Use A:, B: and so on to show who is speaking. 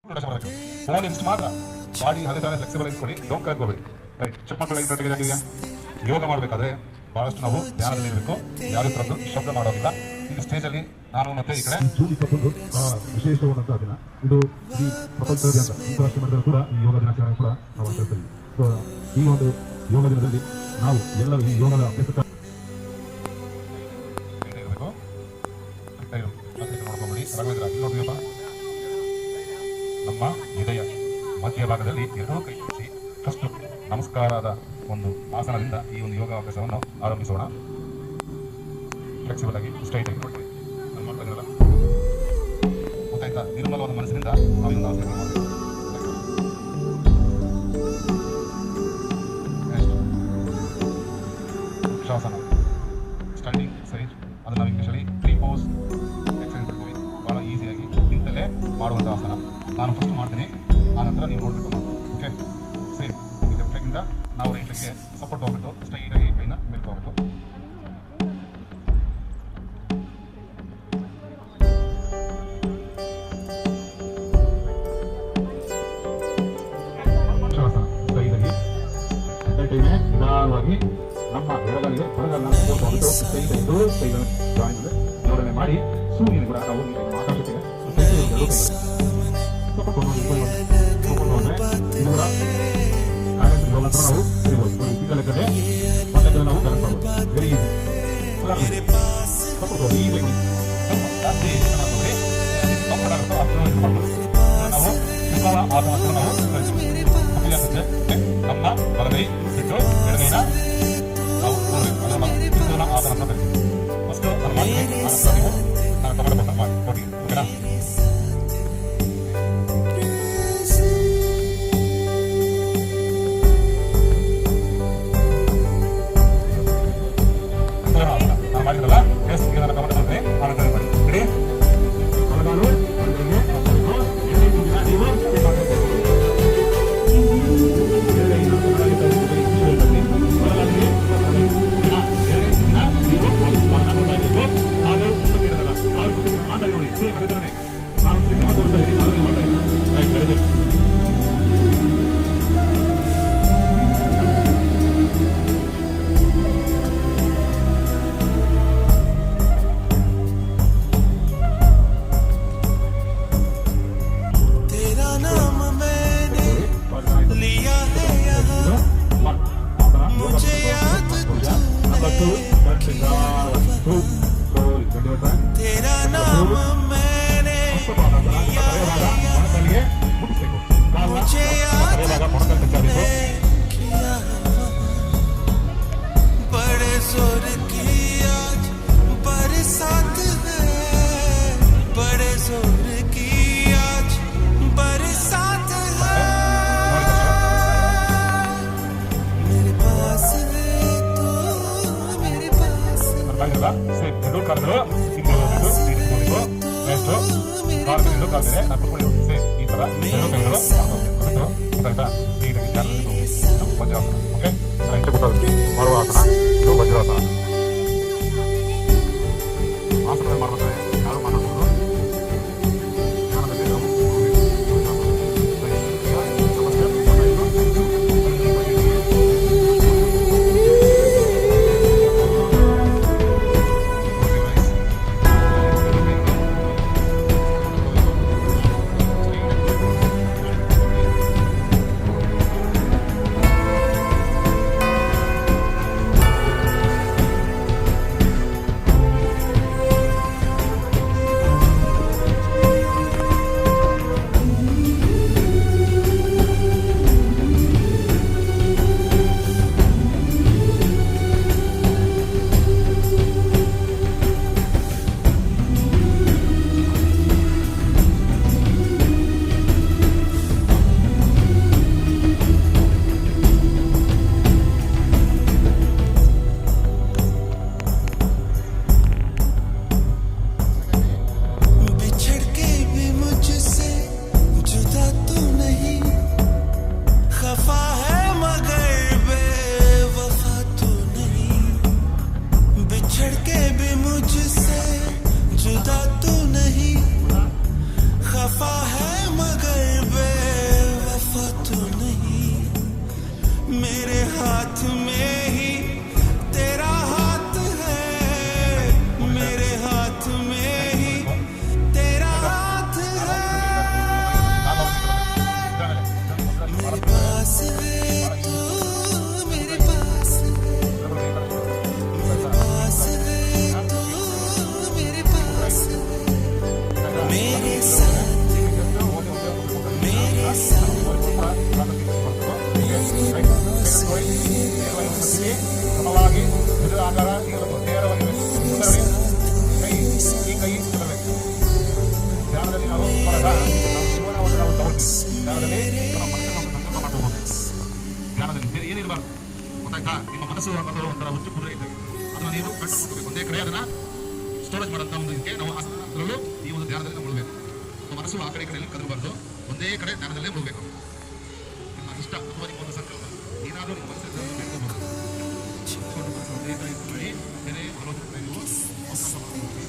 A: Phone ಇಷ್ಟು ಮಾತ್ರ body ಅದೇ ತರ ಫ್ಲೆಕ್ಸಿಬಲ್ ಇಟ್ಕೊಳ್ಳಿ, ಡೋಂಟ್ ಕರ್ಕೋಬೇಡಿ. ರೈಟ್, ಚಿಕ್ಕ ಮಕ್ಕಳಿಗೆ ಯೋಗ ಮಾಡಬೇಕಾದ್ರೆ ಬಹಳಷ್ಟು ನಾವು ಧ್ಯಾನದಲ್ಲಿ ಇರಬೇಕು. ಯಾರು ತರದ್ದು ಶಬ್ದ ಮಾಡೋದಿಲ್ಲ. ಈ ಸ್ಟೇಜ್ ಅಲ್ಲಿ ನಾನು ಮತ್ತೆ ಈ ಕಡೆ ಜೂನ್ 21 ವಿಶೇಷವಾದಂತಹ ದಿನ. ಇದು ಈ ಪ್ರಪಂಚದಾದ್ಯಂತ ಅಂತಾರಾಷ್ಟ್ರೀಯ ಮಟ್ಟದಲ್ಲಿ ಕೂಡ ಈ ಯೋಗ ದಿನಾಚರಣೆ ಕೂಡ ನಾವು ಆಚರಿಸ್ತೀವಿ. ಈ ಒಂದು ಯೋಗ ದಿನದಲ್ಲಿ ನಾವು ಎಲ್ಲರೂ ಈ ಯೋಗದ ಅಭ್ಯಾಸ ನಮ್ಮ ಹೃದಯ ಮಧ್ಯ ಭಾಗದಲ್ಲಿ ಎರಡೂ ಕೈ ಜೋಡಿಸಿ ಫಸ್ಟ್ ನಮಸ್ಕಾರದ ಒಂದು ಆಸನದಿಂದ ಈ ಒಂದು ಯೋಗಾಭ್ಯಾಸವನ್ನು ಆರಂಭಿಸೋಣ. ಫ್ಲೆಕ್ಸಿಬಲ್ ಆಗಿ ಸ್ಟ್ರೈಟ್ ಆಗಿ ನೋಡಿ ಗೊತ್ತಾಯ್ತಾ? ನಿರ್ಮಲವಾದ ಮನಸ್ಸಿನಿಂದ ನಾವು ಒಂದು ಆಸನ ಮಾಡಬೇಕು. ವೃಕ್ಷಾಸನ, ಸ್ಟ್ಯಾಂಡಿಂಗ್ ಎಕ್ಸಸೈಸ್, ಅದನ್ನು ನಾವು ಇಂಗ್ಲೀಷಲ್ಲಿ ಫ್ರೀ ಪೋಸ್ ಎಕ್ಸಸೈಸ್ ಮಾಡ್ತೀವಿ. ಭಾಳ ಈಸಿಯಾಗಿ ನಿಂತಲ್ಲೇ ಮಾಡುವಂಥ ಆಸನ. ನಾನು ಫಸ್ಟ್ ಮಾಡ್ತೀನಿ, ಆನಂತರ ನೀವು ನೋಡಬೇಕು. ಓಕೆ, ಸೇಮ್ ಈಗ ಲೆಫ್ಟಿಂದ ನಾವು ರೈಟ್ಗೆ ಸಪೋರ್ಟ್ ಹೋಗ್ಬಿಟ್ಟು ಸ್ಟ್ರೈಟಾಗಿ ಕೈನ ಮೇಲ್ಕೆ ಹೋಗ್ಬೇಕು. ನಿಧಾನವಾಗಿ ನಮ್ಮ ಎಡಗಲಿಗೆ ಹೊರಗಲ್ಲ ಹೋಗ್ಬಿಟ್ಟು ಜಾಯಿನ್ ಜೋಡಣೆ ಮಾಡಿ ಸೂರ್ಯನ ಕೂಡ ನಾವು ಆಕಾಶಕ್ಕೆ ನಾವು ವೆರಿ ಈಸಿ. ನಮ್ಮ ಬಲಗೈ ಬಿಟ್ಟು ಎಡಗೈನ ನಾವು ನೋಡಬೇಕು. ಆಸನ ಫಸ್ಟ್ ಅದು ಮಾಡಿ ನೀವು ನಾನು ತಗೊಂಡು ಮಾಡಿ ಕೊಡಿ. ಓಕೆನಾ? ನಾನು ಮಾಡಿದ್ರಲ್ಲ, ಎಸ್ ಈಗ ನಾನು ತಗೊಂಡು ಬಂದ್ರೆ ಆನಂತರ ಮಾಡಿ ರೆಡಿ. ನಿಮ್ಮ ಮನಸ್ಸು ಅನ್ನೋದು ಒಂಥರ ಹುಚ್ಚು ಕುದುರೆ ಇದ್ದಾಗ ಅದನ್ನ ನೀವು ಕಂಟ್ರೋಲ್ ಮಾಡಬೇಕು. ಒಂದೇ ಕಡೆ ಅದನ್ನ ಸ್ಟೋರೇಜ್ ಮಾಡೋಂಥ ಒಂದು ಇದಕ್ಕೆ ನಾವು ಅದರಲ್ಲೂ ಈ ಒಂದು ಧ್ಯಾನದಲ್ಲಿ ಮುಳಬೇಕು. ಮನಸ್ಸು ಆ ಕಡೆ ಕಡೆಯಲ್ಲಿ ಕದರಬಾರ್ದು, ಒಂದೇ ಕಡೆ ಧ್ಯಾನದಲ್ಲೇ ಮುಳಬೇಕು. ನಿಮ್ಮ ಇಷ್ಟ ಅಥವಾ ನಿಮ್ಮ ಒಂದು ಸಂಕಲ್ಪ ಏನಾದರೂ ನಿಮ್ಮ ಮನಸ್ಸಲ್ಲಿ ಬೇಡ್ಕೋಬಹುದು. ಒಂದೇ ಕಡೆ ಮಾಡಿ ಬೇರೆ ಆಲೋಚನೆ ನೀವು ಅವಕಾಶ ಮಾಡ್ಕೊಳ್ತೀವಿ.